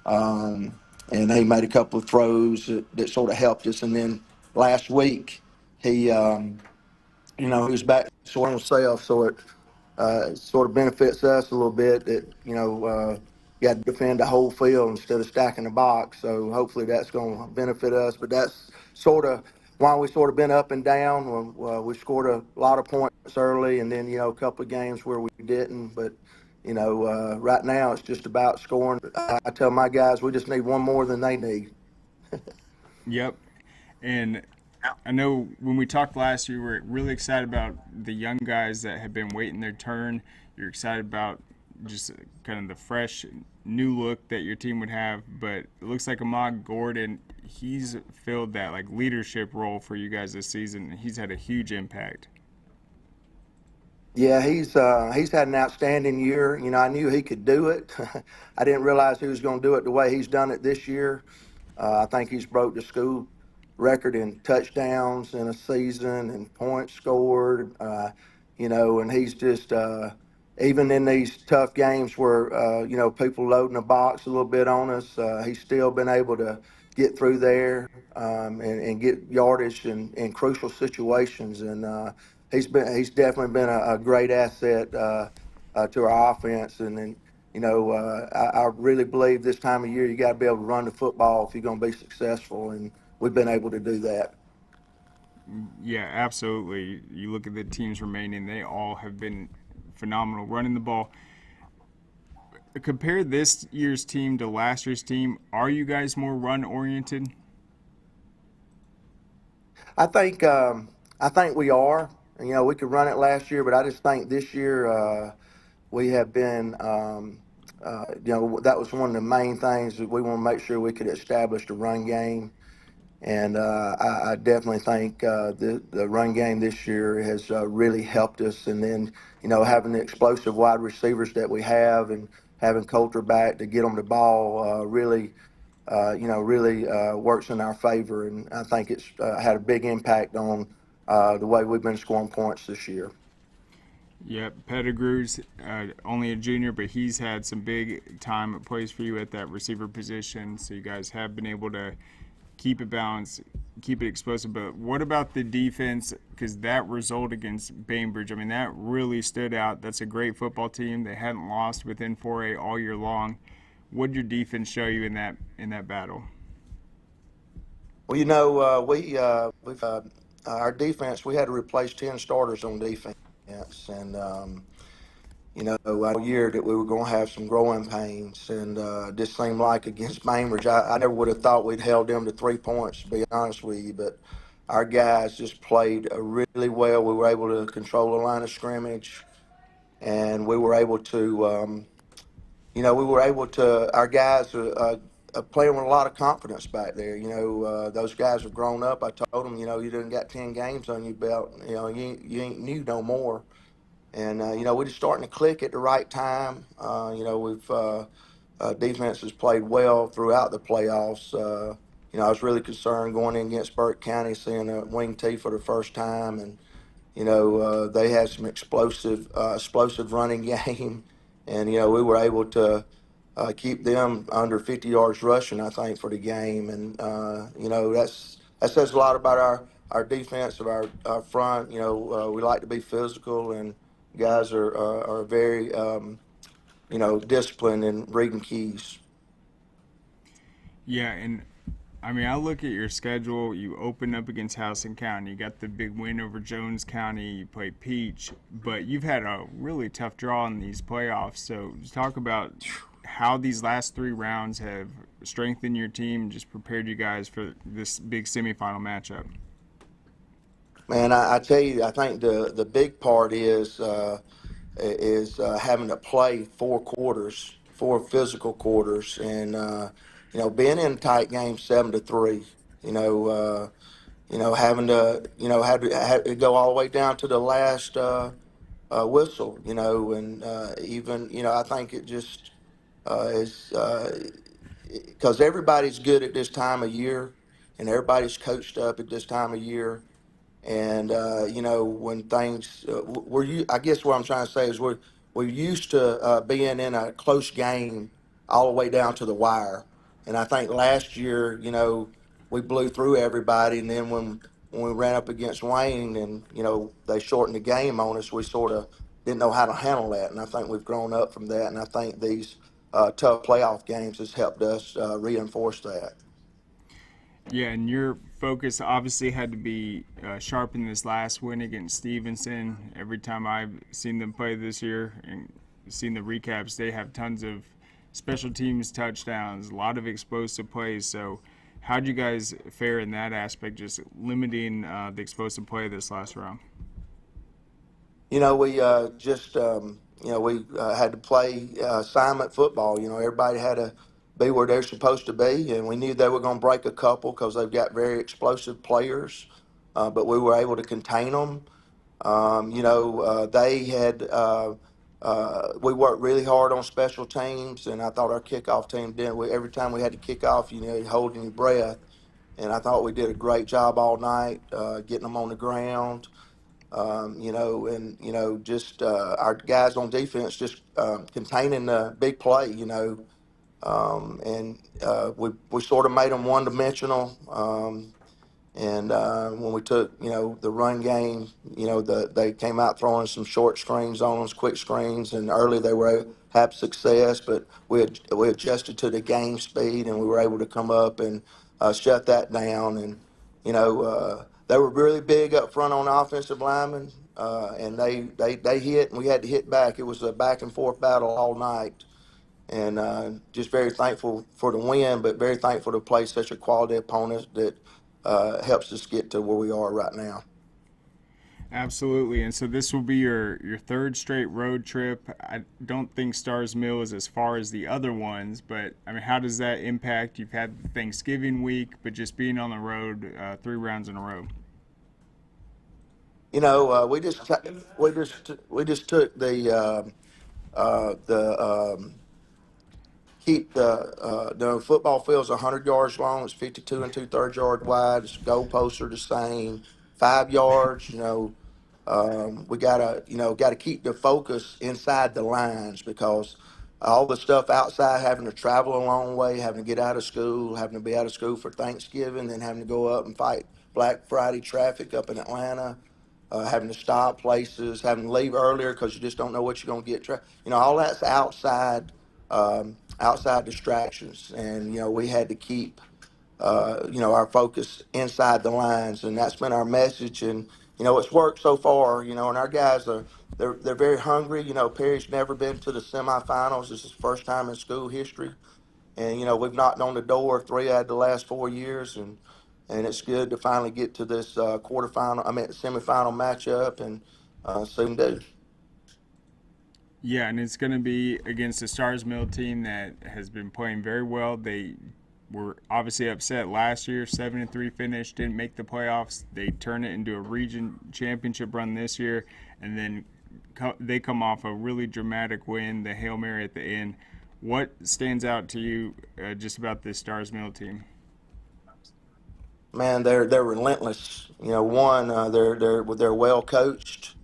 and he made a couple of throws that sort of helped us. And then last week, he was back sort of himself, so it sort of benefits us a little bit that you got to defend the whole field instead of stacking the box. So hopefully that's going to benefit us. But that's sort of while we sort of been up and down. We scored a lot of points early, and then a couple of games where we didn't. But right now it's just about scoring. I tell my guys we just need one more than they need. Yep. And I know when we talked last year, we were really excited about the young guys that have been waiting their turn. You're excited about just kind of the fresh new look that your team would have. But it looks like Ahmad Gordon, he's filled that like leadership role for you guys this season. He's had a huge impact. Yeah, he's had an outstanding year. I knew he could do it. I didn't realize he was going to do it the way he's done it this year. I think he's broke the school record in touchdowns in a season and points scored. And he's just even in these tough games where people loading the box a little bit on us, he's still been able to get through there and get yardage in crucial situations. And he's definitely been a great asset to our offense. And then I really believe this time of year you got to be able to run the football if you're going to be successful, and we've been able to do that. Yeah, absolutely. You look at the teams remaining; they all have been phenomenal running the ball. Compare this year's team to last year's team. Are you guys more run oriented? I think we are. We could run it last year, but I just think this year we have been. That was one of the main things that we want to make sure we could establish the run game. And I definitely think the run game this year has really helped us. And then, having the explosive wide receivers that we have and having Coulter back to get them the ball really works in our favor. And I think it's had a big impact on the way we've been scoring points this year. Yep, Pettigrew's only a junior, but he's had some big time plays for you at that receiver position. So you guys have been able to keep it balanced, keep it explosive. But what about the defense? Because that result against Bainbridge, I mean, that really stood out. That's a great football team. They hadn't lost within 4A all year long. What did your defense show you in that battle? Well, we've our defense. We had to replace 10 starters on defense, and all year that we were going to have some growing pains, and this seemed like against Bainbridge, I never would have thought we'd held them to 3 points, to be honest with you. But our guys just played really well. We were able to control the line of scrimmage, and we were able to, our guys are playing with a lot of confidence back there. Those guys have grown up. I told them, you done got 10 games on your belt. You ain't new no more. And, we're just starting to click at the right time. Defense has played well throughout the playoffs. I was really concerned going in against Burke County, seeing a wing T for the first time. And, they had some explosive running game. And, we were able to keep them under 50 yards rushing, I think, for the game. And, that says a lot about our defense, of our front. We like to be physical, and guys are very, disciplined in reading keys. Yeah, and I mean, I look at your schedule. You open up against Houston County. You got the big win over Jones County. You play Peach, but you've had a really tough draw in these playoffs. So just talk about how these last 3 rounds have strengthened your team, just prepared you guys for this big semifinal matchup. Man, I tell you, I think the big part is having to play 4 physical quarters, and being in a tight game 7-3. Having to have to go all the way down to the last whistle. And even I think it just is because everybody's good at this time of year, and everybody's coached up at this time of year. And when things I guess what I'm trying to say is we're used to being in a close game all the way down to the wire. And I think last year, we blew through everybody, and then when we ran up against Wayne and they shortened the game on us, we sort of didn't know how to handle that. And I think we've grown up from that, and I think these tough playoff games has helped us reinforce that. Yeah, and your focus obviously had to be sharp in this last win against Stevenson. Every time I've seen them play this year and seen the recaps, they have tons of special teams touchdowns, a lot of explosive plays. So how'd you guys fare in that aspect, just limiting the explosive play this last round? We we had to play assignment football. Everybody had to be where they're supposed to be, and we knew they were going to break a couple because they've got very explosive players, but we were able to contain them. They had we worked really hard on special teams, and I thought our kickoff team did. Every time we had to kick off, you're holding your breath, and I thought we did a great job all night getting them on the ground. Just our guys on defense just containing the big play, we sort of made them one-dimensional. When we took, the run game, they came out throwing some short screens on us, quick screens, and early they were able to have success, but we adjusted to the game speed, and we were able to come up and shut that down. And, they were really big up front on offensive linemen, and they hit, and we had to hit back. It was a back-and-forth battle all night. And just very thankful for the win, but very thankful to play such a quality opponent that helps us get to where we are right now. Absolutely. And so this will be your third straight road trip. I don't think Starrs Mill is as far as the other ones, but I mean, how does that impact? You've had the Thanksgiving week, but just being on the road 3 rounds in a row. We just took keep the football field's 100 yards long. It's 52 and 2/3 yard wide. Its goalposts are the same, 5 yards. We gotta keep the focus inside the lines, because all the stuff outside, having to travel a long way, having to get out of school, having to be out of school for Thanksgiving, then having to go up and fight Black Friday traffic up in Atlanta, having to stop places, having to leave earlier because you just don't know what you're going to get. All that's outside distractions, and we had to keep our focus inside the lines, and that's been our message. And it's worked so far. And our guys they're very hungry. Perry's never been to the semifinals. This is his first time in school history, and we've knocked on the door 3 out of the last 4 years, and it's good to finally get to this semifinal matchup, and soon do. Yeah, and it's going to be against the Starrs Mill team that has been playing very well. They were obviously upset last year, 7-3 finish, didn't make the playoffs. They turned it into a region championship run this year, and then they come off a really dramatic win, the Hail Mary at the end. What stands out to you just about this Starrs Mill team? Man, they're relentless. They're well coached,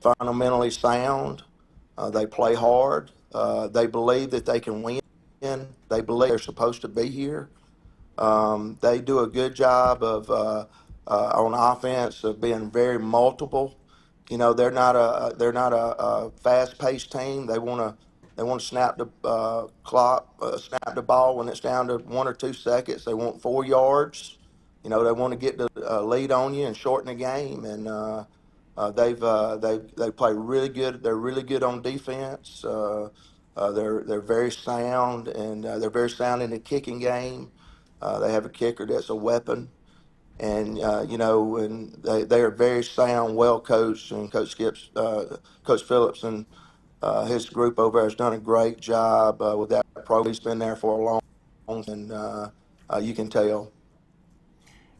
fundamentally sound. They play hard. They believe that they can win. They believe they're supposed to be here. They do a good job of on offense of being very multiple. They're not a fast-paced team. They want to snap the snap the ball when it's down to 1 or 2 seconds. They want 4 yards. They want to get the lead on you and shorten the game. And they play really good. They're really good on defense. They're very sound, and they're very sound in the kicking game. They have a kicker that's a weapon, and and they are very sound, well coached. And Coach Phillips and his group over there has done a great job with that program. He's been there for a long time, and you can tell.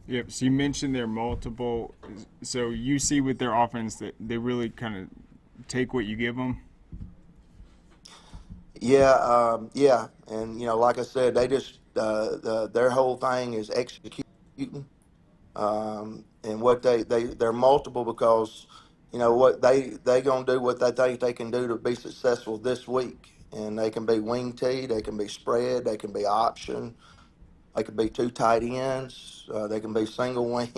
Yep. So you mentioned they're multiple. So you see with their offense that they really kind of take what you give them. Yeah, and like I said, they just their whole thing is executing, and what they're multiple because what they gonna do what they think they can do to be successful this week, and they can be wing tee, they can be spread, they can be option. They could be 2 tight ends. They can be single wing.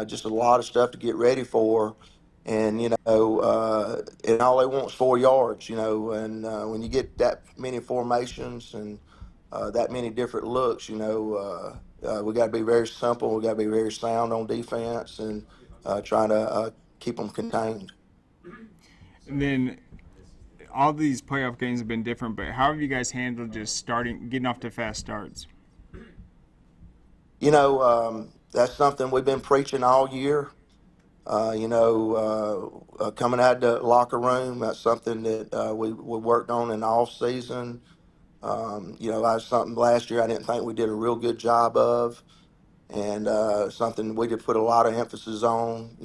Just a lot of stuff to get ready for. And, and all they want is 4 yards, And when you get that many formations and that many different looks, we got to be very simple. We got to be very sound on defense and try to keep them contained. And then all these playoff games have been different, but how have you guys handled just getting off to fast starts? You know, that's something we've been preaching all year. Coming out of the locker room, that's something that we worked on in the off season. That's something last year I didn't think we did a real good job of, and something we did put a lot of emphasis on.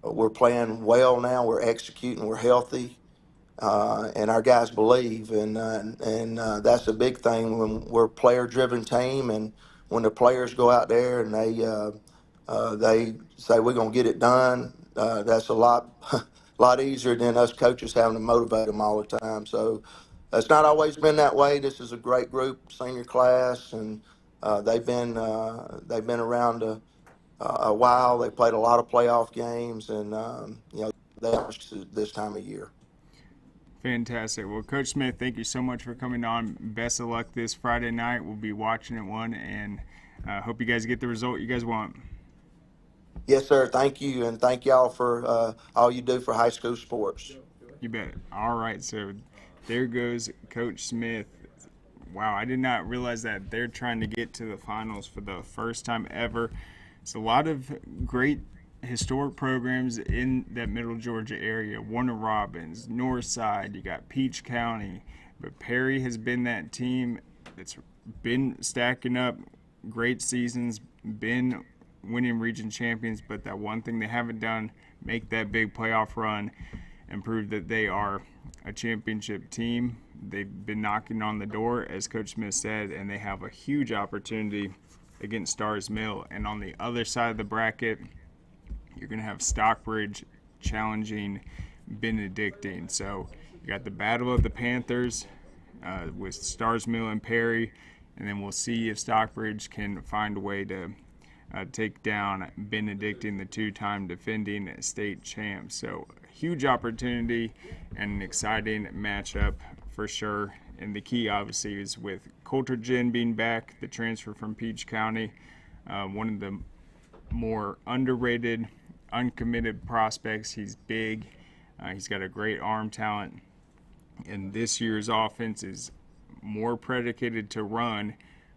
We're playing well now. We're executing. We're healthy. And our guys believe, and that's a big thing when we're a player-driven team, and when the players go out there and they say we're gonna get it done, that's a lot easier than us coaches having to motivate them all the time. So it's not always been that way. This is a great group, senior class, and they've been around a while. They played a lot of playoff games, and this time of year. Fantastic. Well, Coach Smith, thank you so much for coming on. Best of luck this Friday night. We'll be watching at 1, and hope you guys get the result you guys want. Yes, sir. Thank you, and thank y'all for all you do for high school sports. You bet. All right, so there goes Coach Smith. Wow, I did not realize that they're trying to get to the finals for the first time ever. It's a lot of great historic programs in that middle Georgia area. Warner Robins, Northside, you got Peach County, but Perry has been that team that's been stacking up great seasons, been winning region champions, but that one thing they haven't done, make that big playoff run and prove that they are a championship team. They've been knocking on the door, as Coach Smith said, and they have a huge opportunity against Stars Mill. And on the other side of the bracket, you're going to have Stockbridge challenging Benedictine. So you got the Battle of the Panthers with Stars Mill and Perry, and then we'll see if Stockbridge can find a way to take down Benedictine, the two-time defending state champs. So huge opportunity and an exciting matchup for sure. And the key, obviously, is with Coultergen being back, the transfer from Peach County, one of the more underrated, uncommitted prospects. He's big. He's got a great arm talent. And this year's offense is more predicated to run,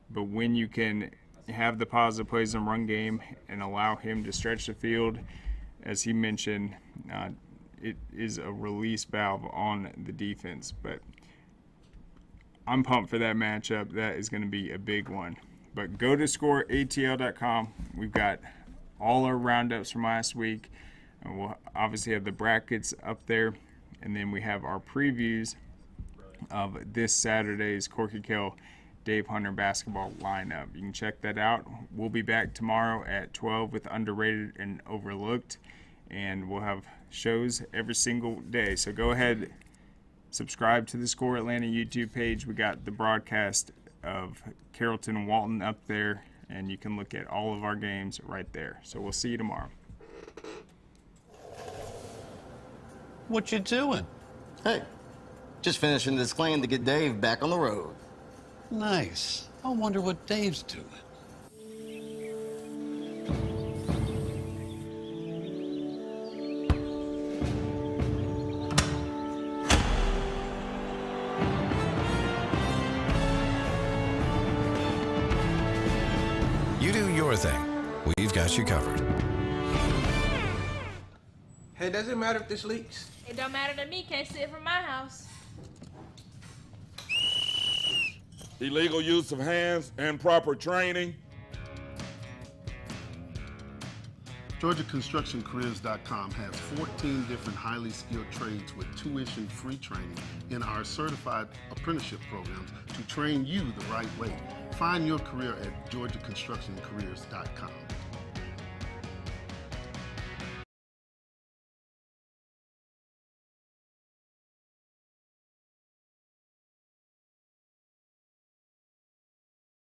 but when you can have the positive plays in run game and allow him to stretch the field, as he mentioned, it is a release valve on the defense. But I'm pumped for that matchup. That is going to be a big one. But go to scoreatl.com. We've got all our roundups from last week. We'll obviously have the brackets up there, and then we have our previews of this Saturday's Corky Kell Dave Hunter basketball lineup. You can check that out. We'll be back tomorrow at 12 with Underrated and Overlooked, and we'll have shows every single day. So go ahead, subscribe to the Score Atlanta YouTube page. We got the broadcast of Carrollton and Walton up there, and you can look at all of our games right there. So we'll see you tomorrow. What you doing? Hey, just finishing this claim to get Dave back on the road. Nice. I wonder what Dave's doing. You do your thing. We've got you covered. Hey, does it matter if this leaks? It don't matter to me, can't see it from my house. Illegal use of hands and improper training. GeorgiaConstructionCareers.com has 14 different highly skilled trades with tuition-free training in our certified apprenticeship programs to train you the right way. Find your career at GeorgiaConstructionCareers.com.